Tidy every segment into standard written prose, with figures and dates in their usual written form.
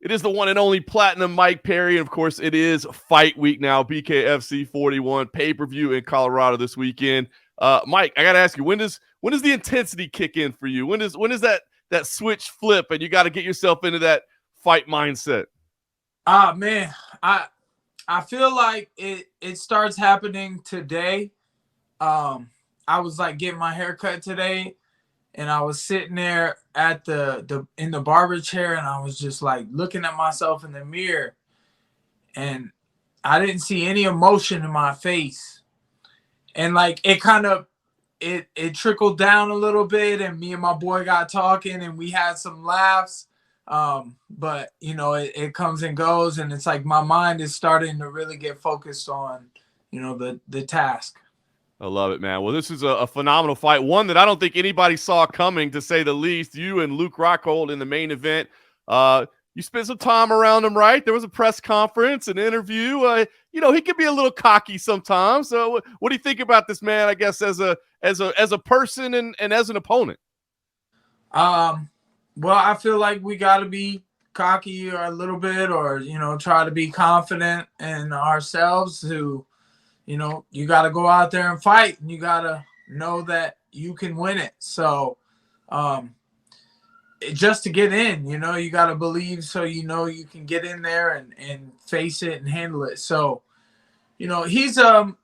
It is the one and only Platinum Mike Perry. And of course, it is fight week now. BKFC 41 pay-per-view in Colorado this weekend. Mike, I gotta ask you, when does the intensity kick in for you? When does that switch flip and you gotta get yourself into that fight mindset? Man, I feel like it starts happening today. I was like getting my hair cut today, and I was sitting there at the in the barber chair, and I was just like looking at myself in the mirror, and I didn't see any emotion in my face, and like it kind of it trickled down a little bit, and me and my boy got talking, and we had some laughs. But it comes and goes, and it's like my mind is starting to really get focused on the task. I love it, man. Well, this is a phenomenal fight, one that I don't think anybody saw coming, to say the least. You and Luke Rockhold in the main event. You spent some time around him, right? There was a press conference, an interview. He can be a little cocky sometimes. So, what do you think about this man? I guess as a person and as an opponent. Um, well, I feel like we got to be cocky or a little bit, or try to be confident in ourselves. You got to go out there and fight, and you got to know that you can win it. So, just to get in, you got to believe, so you can get in there and face it and handle it. So, he's a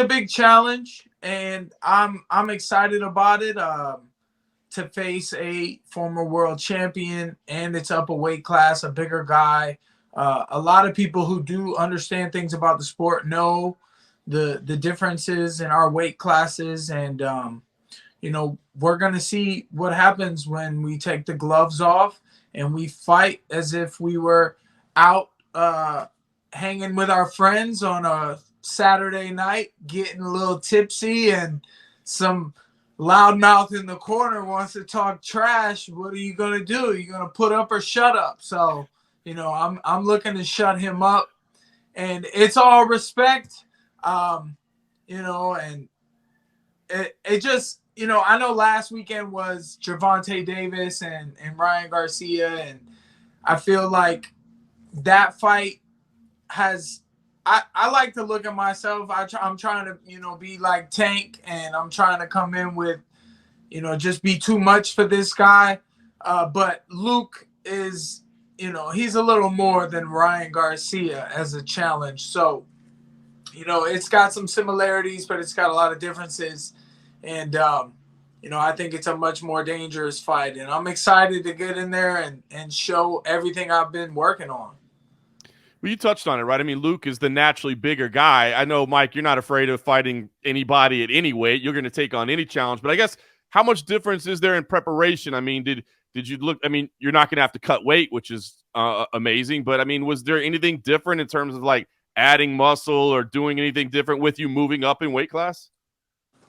big challenge, and I'm excited about it. To face a former world champion, and it's up a weight class, a bigger guy. A lot of people who do understand things about the sport know the differences in our weight classes, and we're gonna see what happens when we take the gloves off and we fight as if we were out hanging with our friends on a Saturday night, getting a little tipsy, and some loudmouth in the corner wants to talk trash. What are you gonna do? Are you gonna put up or shut up? So, I'm looking to shut him up, and it's all respect. And it just, I know last weekend was Gervonta Davis and Ryan Garcia, and I feel like that fight has. I like to look at myself. I'm trying to, be like Tank, and I'm trying to come in with, just be too much for this guy. But Luke is, he's a little more than Ryan Garcia as a challenge. So, it's got some similarities, but it's got a lot of differences. And, I think it's a much more dangerous fight. And I'm excited to get in there and show everything I've been working on. Well, you touched on it, right? I mean, Luke is the naturally bigger guy. I know, Mike, you're not afraid of fighting anybody at any weight. You're going to take on any challenge. But I guess, how much difference is there in preparation? I mean, did you look? I mean, you're not going to have to cut weight, which is amazing. But I mean, was there anything different in terms of like adding muscle or doing anything different with you moving up in weight class?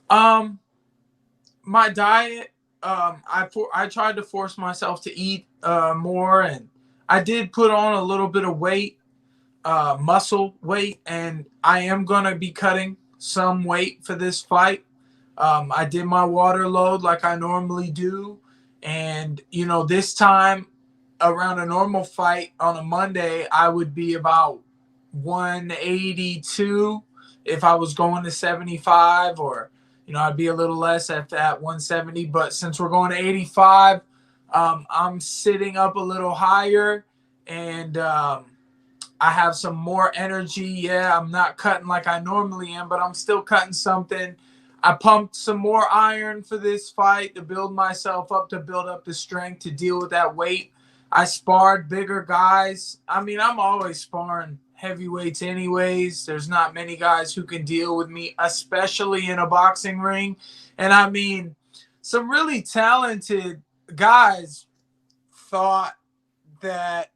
My diet, I tried to force myself to eat more, and I did put on a little bit of weight, muscle weight, and I am gonna be cutting some weight for this fight. I did my water load like I normally do, and this time around a normal fight on a Monday, I would be about 182 if I was going to 75, or I'd be a little less at that 170. But since we're going to 85, I'm sitting up a little higher, and I have some more energy. Yeah, I'm not cutting like I normally am, but I'm still cutting something. I pumped some more iron for this fight to build myself up, to build up the strength to deal with that weight. I sparred bigger guys. I mean, I'm always sparring heavyweights anyways. There's not many guys who can deal with me, especially in a boxing ring. And I mean, some really talented guys thought that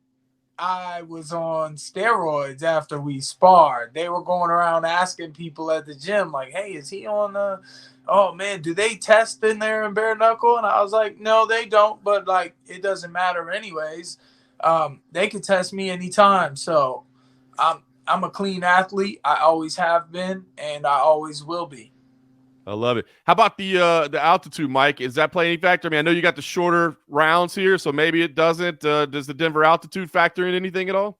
I was on steroids after we sparred. They were going around asking people at the gym, like, hey, is he on oh man, do they test in there in bare knuckle? And I was like, no, they don't, but like, it doesn't matter anyways. They could test me anytime. So I'm a clean athlete. I always have been, and I always will be. I love it. How about the altitude, Mike? Is that play any factor? I mean, I know you got the shorter rounds here, so maybe it doesn't. Does the Denver altitude factor in anything at all?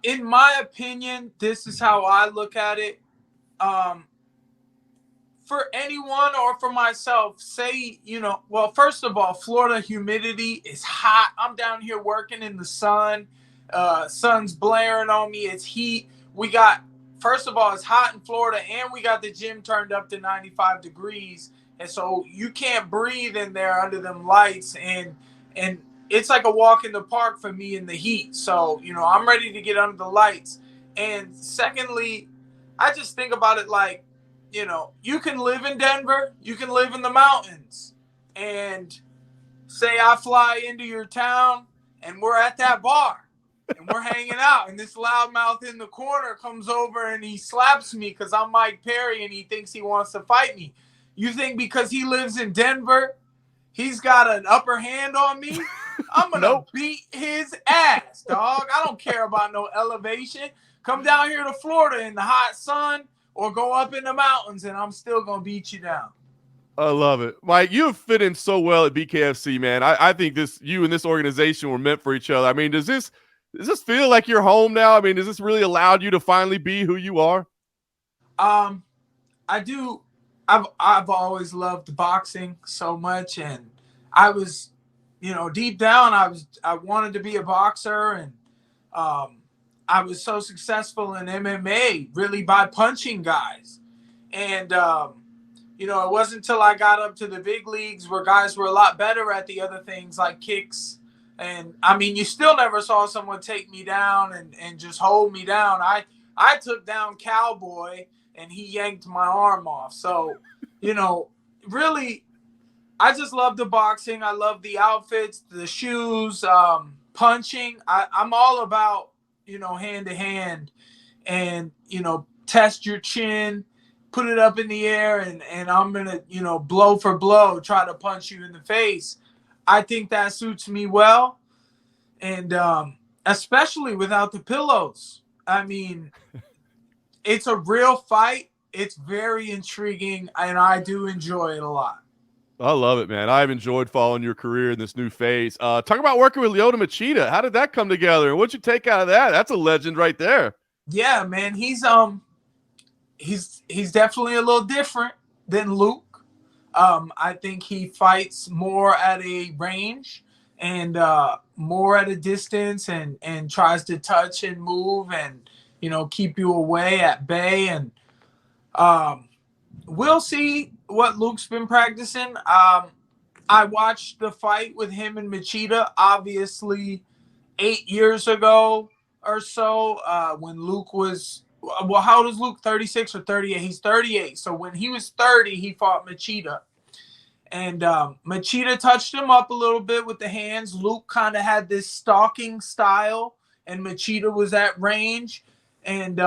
In my opinion, this is how I look at it. Um, for anyone or for myself, say, well, first of all, Florida humidity is hot. I'm down here working in the sun. Sun's blaring on me. It's heat. First of all, it's hot in Florida, and we got the gym turned up to 95 degrees. And so you can't breathe in there under them lights. And it's like a walk in the park for me in the heat. So, I'm ready to get under the lights. And secondly, I just think about it like, you can live in Denver, you can live in the mountains. And say I fly into your town and we're at that bar and we're hanging out, and this loudmouth in the corner comes over and he slaps me because I'm Mike Perry and he thinks he wants to fight me. You think because he lives in Denver, he's got an upper hand on me? I'm going to Nope. beat his ass, dog. I don't care about no elevation. Come down here to Florida in the hot sun, or go up in the mountains, and I'm still going to beat you down. I love it. Mike, you have fit in so well at BKFC, man. I think you and this organization were meant for each other. I mean, does this feel like you're home now? I mean, does this really allowed you to finally be who you are? I do. I've always loved boxing so much, and I was, deep down, I wanted to be a boxer, and I was so successful in MMA really by punching guys. And, it wasn't until I got up to the big leagues where guys were a lot better at the other things like kicks. And I mean, you still never saw someone take me down and just hold me down. I took down Cowboy and he yanked my arm off. So, really, I just love the boxing. I love the outfits, the shoes, punching. I'm all about, hand to hand and, test your chin, put it up in the air, and I'm going to, blow for blow, try to punch you in the face. I think that suits me well. And especially without the pillows. I mean, it's a real fight. It's very intriguing, and I do enjoy it a lot. I love it, man. I've enjoyed following your career in this new phase. Talk about working with Lyoto Machida. How did that come together? And what'd you take out of that? That's a legend right there. Yeah, man. He's definitely a little different than Luke. I think he fights more at a range and more at a distance, and tries to touch and move and keep you away at bay. And we'll see what Luke's been practicing. I watched the fight with him and Machida, obviously 8 years ago or so, when Luke was, well, how old is Luke? 36 or 38? He's 38. So when he was 30, he fought Machida. And Machida touched him up a little bit with the hands. Luke kind of had this stalking style, and Machida was at range. And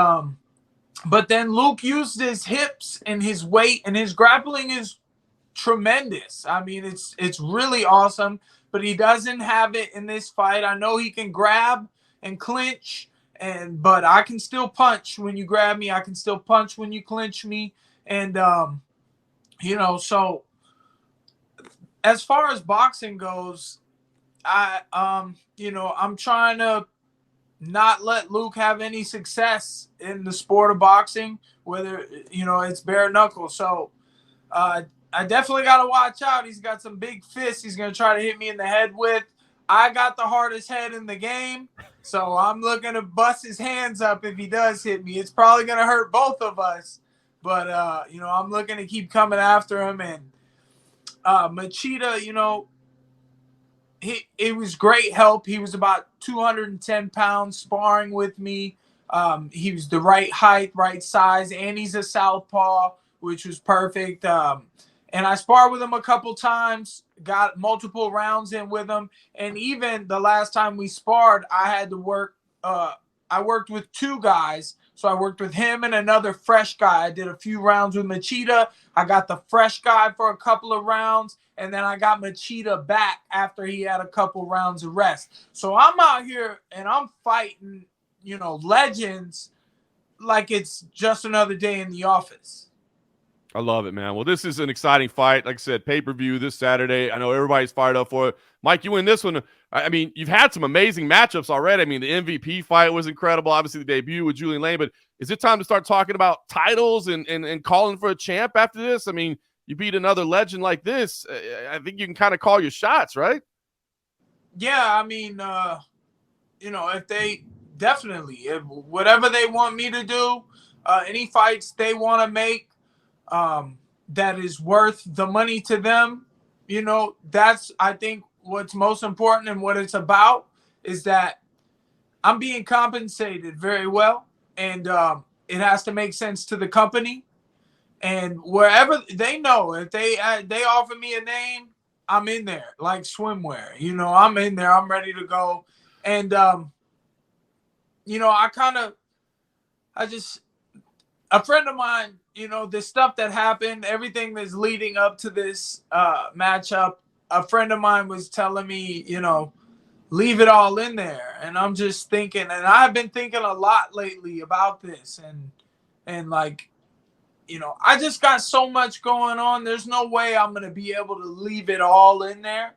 but then Luke used his hips and his weight, and his grappling is tremendous. I mean, it's really awesome, but he doesn't have it in this fight. I know he can grab and clinch, but I can still punch when you grab me. I can still punch when you clinch me. And so as far as boxing goes, I'm trying to not let Luke have any success in the sport of boxing, whether it's bare knuckle. So I definitely got to watch out. He's got some big fists he's going to try to hit me in the head with. I got the hardest head in the game, so I'm looking to bust his hands up if he does hit me. It's probably going to hurt both of us, but I'm looking to keep coming after him. And Machida, it was great help. He was about 210 pounds sparring with me. He was the right height, right size, and he's a southpaw, which was perfect. And I sparred with him a couple times, got multiple rounds in with him. And even the last time we sparred, I had to work. I worked with two guys. So I worked with him and another fresh guy. I did a few rounds with Machida. I got the fresh guy for a couple of rounds. And then I got Machida back after he had a couple rounds of rest. So I'm out here and I'm fighting, legends like it's just another day in the office. I love it, man. Well, this is an exciting fight. Like I said, pay-per-view this Saturday. I know everybody's fired up for it. Mike, you win this one. I mean, you've had some amazing matchups already. I mean, the MVP fight was incredible. Obviously, the debut with Julian Lane. But is it time to start talking about titles and calling for a champ after this? I mean, you beat another legend like this. I think you can kind of call your shots, right? Yeah, I mean, if they definitely, if whatever they want me to do, any fights they want to make, that is worth the money to them, that's, I think, what's most important, and what it's about is that I'm being compensated very well, and it has to make sense to the company. And wherever they know, if they offer me a name, I'm in there like swimwear. I'm in there. I'm ready to go. And a friend of mine, the stuff that happened, everything that's leading up to this matchup, a friend of mine was telling me, leave it all in there. And I'm just thinking, and I've been thinking a lot lately about this, and like, I just got so much going on. There's no way I'm going to be able to leave it all in there.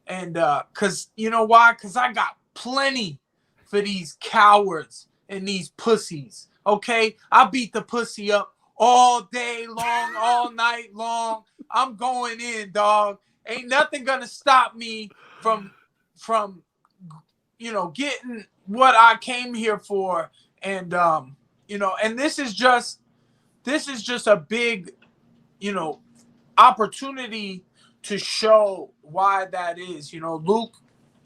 And because, you know why? Because I got plenty for these cowards and these pussies. Okay? I beat the pussy up all day long, all night long. I'm going in, dog. Ain't nothing going to stop me from getting what I came here for. And, and this is just a big, opportunity to show why that is. Luke,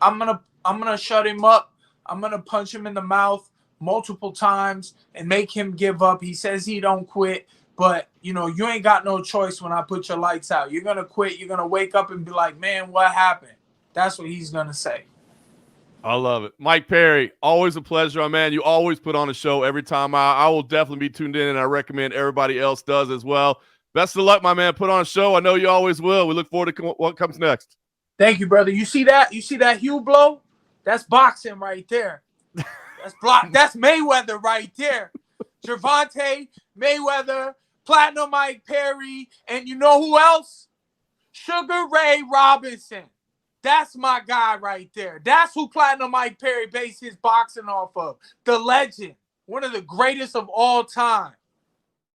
I'm gonna shut him up. I'm gonna punch him in the mouth multiple times and make him give up. He says he don't quit, but you ain't got no choice when I put your lights out. You're gonna quit. You're gonna wake up and be like, man, what happened? That's what he's gonna say. I love it. Mike Perry, always a pleasure, my man. You always put on a show every time. I will definitely be tuned in, and I recommend everybody else does as well. Best of luck, my man. Put on a show. I know you always will. We look forward to what comes next. Thank you, brother. You see that? You see that Hugh blow? That's boxing right there. That's Mayweather right there. Gervonta, Mayweather, Platinum Mike Perry, and you know who else? Sugar Ray Robinson. That's my guy right there. That's who Platinum Mike Perry based his boxing off of. The legend. One of the greatest of all time.